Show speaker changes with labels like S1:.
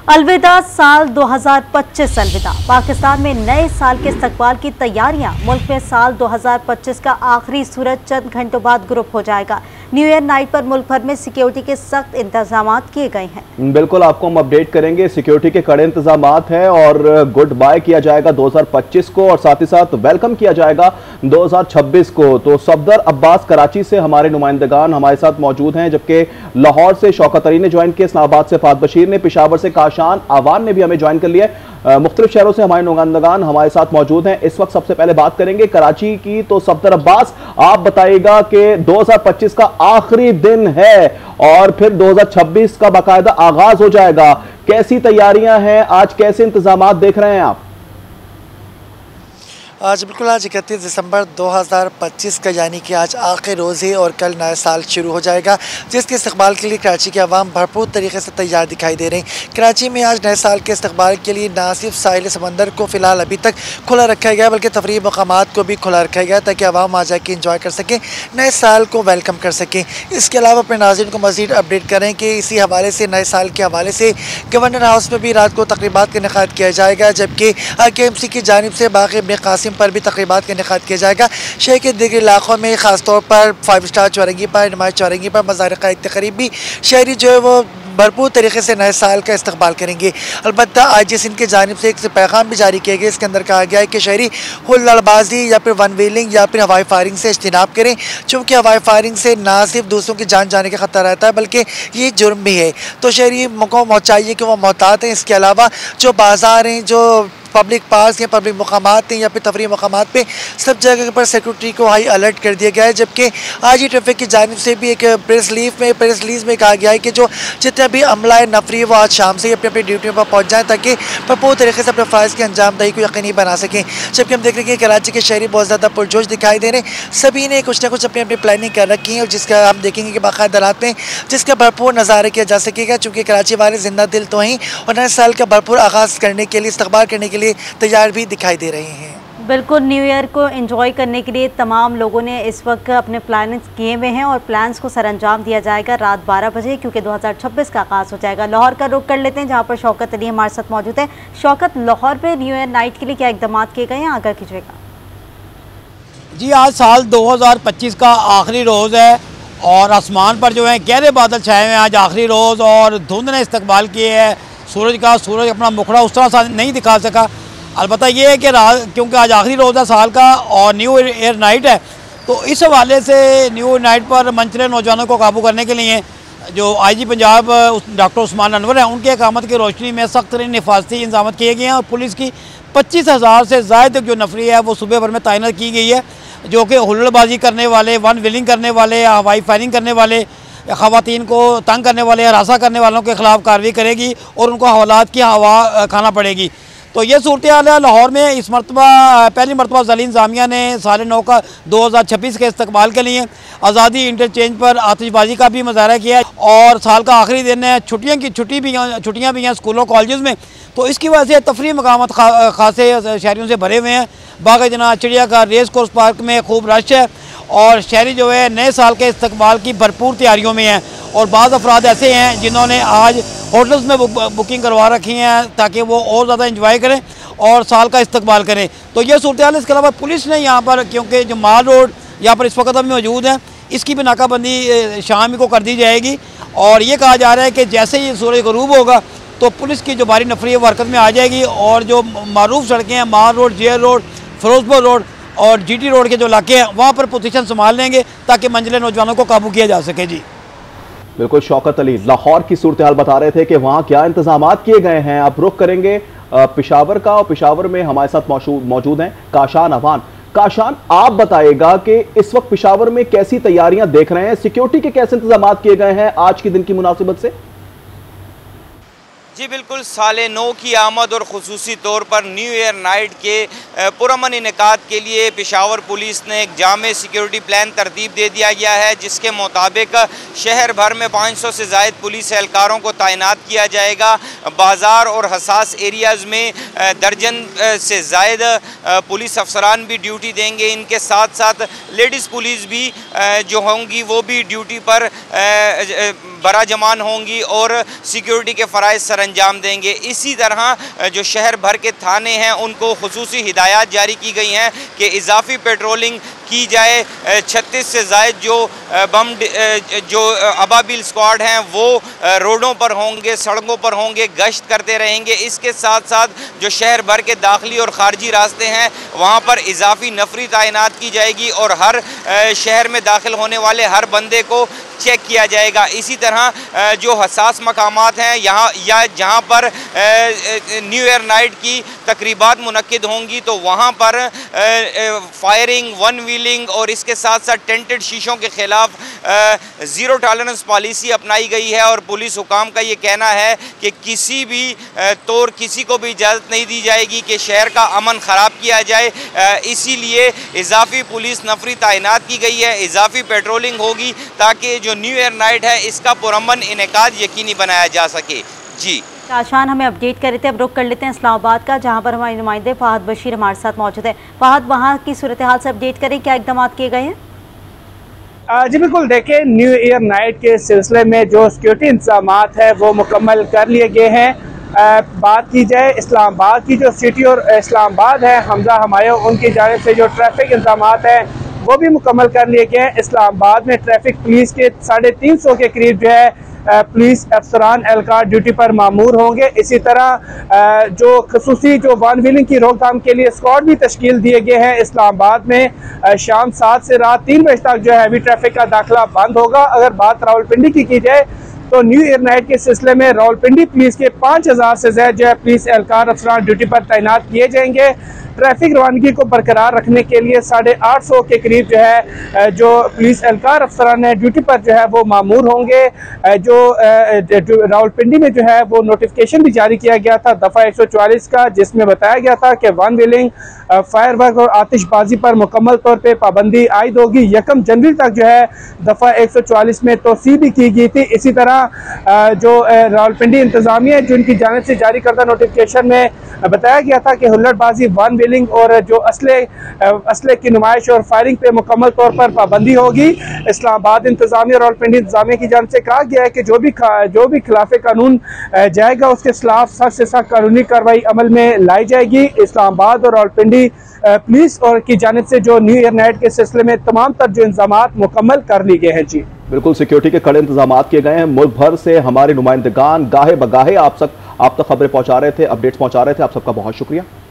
S1: अलविदा साल 2025। अलविदा पाकिस्तान में नए साल के इस्तकबाल की तैयारियां। मुल्क में साल 2025 का आखिरी सूरज चंद घंटों बाद ग्रुप हो जाएगा। न्यू ईयर नाइट पर मुल्क भर में सिक्योरिटी के सख्त इंतजाम किए गए हैं।
S2: बिल्कुल, आपको हम अपडेट करेंगे। सिक्योरिटी के कड़े इंतजाम हैं और गुड बाय किया जाएगा 2025 को और साथ ही साथ वेलकम किया जाएगा 2026 को। तो सफदर अब्बास कराची से हमारे नुमाइंदगान हमारे साथ मौजूद हैं, जबकि लाहौर से शौकत अली ने ज्वाइन किया, इस्लामाबाद से फात बशीर ने, पेशावर से काशान आवान ने भी हमें ज्वाइन कर लिया। मुख्तलिफ शहरों से हमारे नुमाइंदगान हमारे साथ मौजूद हैं। इस वक्त सबसे पहले बात करेंगे कराची की। तो सफदर अब्बास, आप बताइएगा कि 2025 का आखिरी दिन है और फिर 2026 का बाकायदा आगाज हो जाएगा। कैसी तैयारियां हैं आज, कैसे इंतजाम देख रहे हैं आप?
S3: आज 31 दिसंबर 2025 का यानी कि आज आखिरी रोज़ है और कल नया साल शुरू हो जाएगा, जिसके इस्तकबाल के लिए कराची के अवाम भरपूर तरीके से तैयार दिखाई दे रहे हैं। कराची में आज नए साल के इस्तकबाल के लिए ना सिर्फ साहिल समंदर को फ़िलहाल अभी तक खुला रखा गया, बल्कि तफरीही मकामात को भी खुला रखा गया ताकि अवाम आ जाके इंजॉय कर सकें, नए साल को वेलकम कर सकें। इसके अलावा अपने नाज़रीन को मज़ीद अपडेट करें कि इसी हवाले से नए साल के हवाले से गवर्नर हाउस में भी रात को तकरीबात का इनेकाद किया जाएगा, जबकि KMC की जानिब से बाग़ इब्न कासिम पर भी तकरीबात का इनेकाद किया जाएगा। शहर के दीगर इलाकों में खासतौर पर 5 स्टार चौरंगी पर, नुमाइश चौरंगी पर मज़ार क़ायद के करीब भी शहरी जो है वो भरपूर तरीके से नए साल का इस्तकबाल करेंगे। अलबत्ता IGS इनकी जानिब से एक पैगाम भी जारी किया गया। इसके अंदर कहा गया है कि शहरी हुल्लड़बाजी या फिर वन व्हीलिंग या फिर हवाई फायरिंग से इज्तिनाब करें, चूँकि हवाई फायरिंग से ना सिर्फ दूसरों की जान जाने का खतरा रहता है बल्कि ये जुर्म भी है। तो शहरी को चाहिए कि वो मोहतात हैं। इसके अलावा जो बाज़ार हैं, जो पब्लिक पार्क या पब्लिक मकामात हैं या फिर तफरीही मकामात पे सब जगह पर सिक्योरिटी को हाई अलर्ट कर दिया गया है। जबकि आज ही ट्रैफिक की जानिब से भी एक प्रेस रिलीज में कहा गया है कि जो जितने भी अमला नफरी वो आज शाम से ही अपनी अपनी ड्यूटी पर पहुँच जाएँ ताकि भरपूर तरीके से अपने फ़र्ज़ की अंजामदही को यकीनी बना सकें। जबकि हम देख रहे हैं कि कराची के शहरी बहुत ज़्यादा पुरजोश दिखाई दे रहे हैं। सभी ने कुछ ना कुछ अपनी अपनी प्लानिंग कर रखी है और जिसका हम देखेंगे कि बाकायदा रात में जिसका भरपूर नज़ारा किया जा सकेगा, चूँकि कराची वाले जिंदा दिल तो हैं और नए साल का भरपूर आगाज़ करने के लिए, इस्तकबाल करने के लिए तैयार भी दिखाई दे रहे हैं।
S1: बिल्कुल, न्यू ईयर को एंजॉय करने के लिए तमाम लोगों ने इस वक्त अपने प्लानिंग किए हुए हैं और प्लान्स को सरअंजाम दिया जाएगा रात 12 बजे, क्योंकि 2026 का आगाज़ हो जाएगा। लाहौर का रुख कर लेते हैं, जहां पर शौकत अली हमारे साथ मौजूद है। शौकत, लाहौर पे न्यू ईयर नाइट के लिए क्या इकदाम किए गए हैं, आगाह कीजिएगा।
S4: जी, आज साल 2025 का आखिरी रोज़ है और आसमान पर जो है गहरे बादल छाए हुए हैं। आज आखिरी रोज़ और धुंध ने इस्तकबाल किए है सूरज अपना मुखड़ा उस तरह से नहीं दिखा सका। अलबत्ता ये है कि क्योंकि आज आखिरी रोज़ है साल का और न्यू ईयर नाइट है, तो इस हवाले से न्यू ईयर नाइट पर मनचले नौजवानों को काबू करने के लिए जो IG पंजाब डॉक्टर उस्मान अनवर हैं, उनके इकामत की रोशनी में सख्त तरीन हिफाजती इंतजाम किए गए हैं और पुलिस की 25,000 से ज़ायद जो नफरी है वो सुबह भर में तैनात की गई है, जो कि हुल्लड़बाजी करने वाले, वन व्हीलिंग करने वाले, हवाई फायरिंग करने वाले, ख़वातीन को तंग करने वाले, हरासा करने वालों के ख़िलाफ़ कार्रवाई करेगी और उनको हवालात की हवा खाना पड़ेगी। तो ये सूरत हाल है लाहौर में। इस मरतबा पहली मरतबा ज़ली इंतज़ामिया ने 9:30 का 2026 के इस्तकबाल के लिए आज़ादी इंटरचेंज पर आतिशबाजी का भी मुजाहरा किया और साल का आखिरी दिन है, छुट्टियाँ भी हैं स्कूलों कॉलेज़ में, तो इसकी वजह से तफरीही मकामात खासे शहरियों से भरे हुए हैं। बाग़-ए-जनाह, चिड़ियाघर, रेस कोर्स पार्क में खूब रश है और शहरी जो है नए साल के इस्तकबाल की भरपूर तैयारियों में हैं और बाज़ अफराद ऐसे हैं जिन्होंने आज होटल्स में बुकिंग करवा रखी हैं ताकि वो और ज़्यादा इंजॉय करें और साल का इस्तकबाल करें। तो ये सूरत हाल है। इसके अलावा पुलिस ने यहाँ पर, क्योंकि जो माल रोड यहाँ पर इस वक्त अभी मौजूद है, इसकी भी नाकाबंदी शाम को कर दी जाएगी और ये कहा जा रहा है कि जैसे ही सूरज गरूब होगा तो पुलिस की जो भारी नफरी है वो हरकत में आ जाएगी और जो मारूफ सड़कें हैं, mall road, jail road, Ferozepur road और GT रोड के जो इलाके हैं वहाँ पर पोजीशन संभाल लेंगे ताकि मंजिले नौजवानों को काबू किया जा सके। जी
S2: बिल्कुल, शौकत अली लाहौर की सूरत हाल बता रहे थे कि वहाँ क्या इंतजाम किए गए हैं। अब रुख करेंगे पेशावर का और पेशावर में हमारे साथ मौजूद हैं काशान आवान। काशान, आप बताइएगा कि इस वक्त पेशावर में कैसी तैयारियां देख रहे हैं, सिक्योरिटी के कैसे इंतजाम किए गए हैं आज के दिन की मुनासिबत से?
S5: जी बिल्कुल, साले नौ की आमद और ख़ुसूसी तौर पर न्यू ईयर नाइट के पुरअमन इनेकाद के लिए पेशावर पुलिस ने एक जामे सिक्योरिटी प्लान तरतीब दे दिया गया है, जिसके मुताबिक शहर भर में 500 से ज़ायद पुलिस एहलकारों को तैनात किया जाएगा। बाज़ार और हसास एरियाज़ में दर्जन से ज़ायद पुलिस अफसरान भी ड्यूटी देंगे। इनके साथ साथ लेडीज़ पुलिस भी जो होंगी वो भी ड्यूटी पर बरा जमान होंगी और सिक्योरिटी के फ़राइज़ सर अंजाम देंगे। इसी तरह जो शहर भर के थाने हैं उनको खुसूसी हिदायत जारी की गई हैं कि इजाफी पेट्रोलिंग की जाए। 36 से ज़ायद जो अबाबिल स्क्वाड हैं वो रोडों पर होंगे, सड़कों पर होंगे, गश्त करते रहेंगे। इसके साथ साथ जो शहर भर के दाखिली और ख़ारजी रास्ते हैं वहाँ पर इजाफी नफरी तैनात की जाएगी और हर शहर में दाखिल होने वाले हर बंदे को चेक किया जाएगा। इसी तरह जो हसास मकामात हैं जहाँ पर न्यू ईयर नाइट की तकरीबात मुनक्किद होंगी तो वहाँ पर फायरिंग, वन व्हीलिंग और इसके साथ साथ टेंटेड शीशों के ख़िलाफ़ ज़ीरो टॉलरेंस पॉलिसी अपनाई गई है और पुलिस हुकाम का ये कहना है कि किसी भी तौर किसी को भी इजाज़त नहीं दी जाएगी कि शहर का अमन ख़राब किया जाए। इसीलिए इजाफी पुलिस नफरी तैनात की गई है, इजाफी पेट्रोलिंग होगी ताकि जो न्यू ईयर नाइट है इसका पुरअमन इनेकाद यकीनी बनाया जा सके। जी
S1: आशान हमें अपडेट कर रहे थे, अब रुख कर लेते हैं इस्लामाबाद का, जहां पर हमारे नुमाइंदे फहद बशीर हमारे साथ मौजूद है। फहद, वहां की सूरत हाल से अपडेट करें, क्या इकदाम किए गए हैं?
S6: जी बिल्कुल, देखें न्यू ईयर नाइट के सिलसिले में जो सिक्योरिटी इंतजाम है वो मुकम्मल कर लिए गए हैं। बात की जाए इस्लामाबाद की, जो सिटी और इस्लामाबाद है हमजा हमायूं, उनकी जानिब से जो ट्रैफिक इंतजाम हैं वो भी मुकम्मल कर लिए गए हैं। इस्लामाबाद में ट्रैफिक पुलिस के 350 के करीब जो है पुलिस अफसरान एहलकार ड्यूटी पर मामूर होंगे। इसी तरह जो खसूसी जो वन व्हीलिंग की रोकथाम के लिए स्क्वाड भी तश्कील दिए गए हैं। इस्लामाबाद में शाम 7 से रात 3 बजे तक जो है हैवी ट्रैफिक का दाखिला बंद होगा। अगर बात रावलपिंडी की जाए तो न्यू ईयर नाइट के सिलसिले में रावलपिंडी पुलिस के 5000 से ज्यादा जो है पुलिस एहलकार अफसरान ड्यूटी पर तैनात किए जाएंगे। ट्रैफिक रवानगी को बरकरार रखने के लिए 850 के करीब जो है जो पुलिस एहलकार अफसरान ड्यूटी पर जो है वो मामूर होंगे। जो रावलपिंडी में जो है वो नोटिफिकेशन भी जारी किया गया था दफ़ा 144 का, जिसमें बताया गया था कि वन व्हीलिंग, फायरवर्क और आतिशबाजी पर मुकम्मल तौर पर पाबंदी आयद होगी। 1 जनवरी तक जो है दफ़ा 144 में तोसी भी की गई थी। इसी तरह जो रावलपिंडी इंतजामिया जिनकी जानिब से जारी करदा नोटिफिकेशन में बताया गया था कि हुल्लड़बाजी, वन व्हीलिंग और जो असले की नुमाइश और फायरिंग पे मुकम्मल तौर पर पाबंदी होगी। इस्लामाबाद इंतजामिया और रावलपिंडी इंतजामिया की जानिब से कहा गया है कि जो भी खिलाफ कानून जाएगा उसके खिलाफ सख्त से सख्त कानूनी कार्रवाई अमल में लाई जाएगी। इस्लामाबाद और रावलपिंडी पुलिस और की जानिब से जो न्यू ईयर नाइट के सिलसिले में तमाम तर जो इंतजामात मुकम्मल कर लिए गए हैं। जी
S2: बिल्कुल, सिक्योरिटी के कड़े इंतजाम किए गए हैं। मुल्क भर से हमारे नुमाइंदगान गाहे बगाहे आप तक खबरें पहुंचा रहे थे, अपडेट्स पहुंचा रहे थे। आप सबका बहुत शुक्रिया।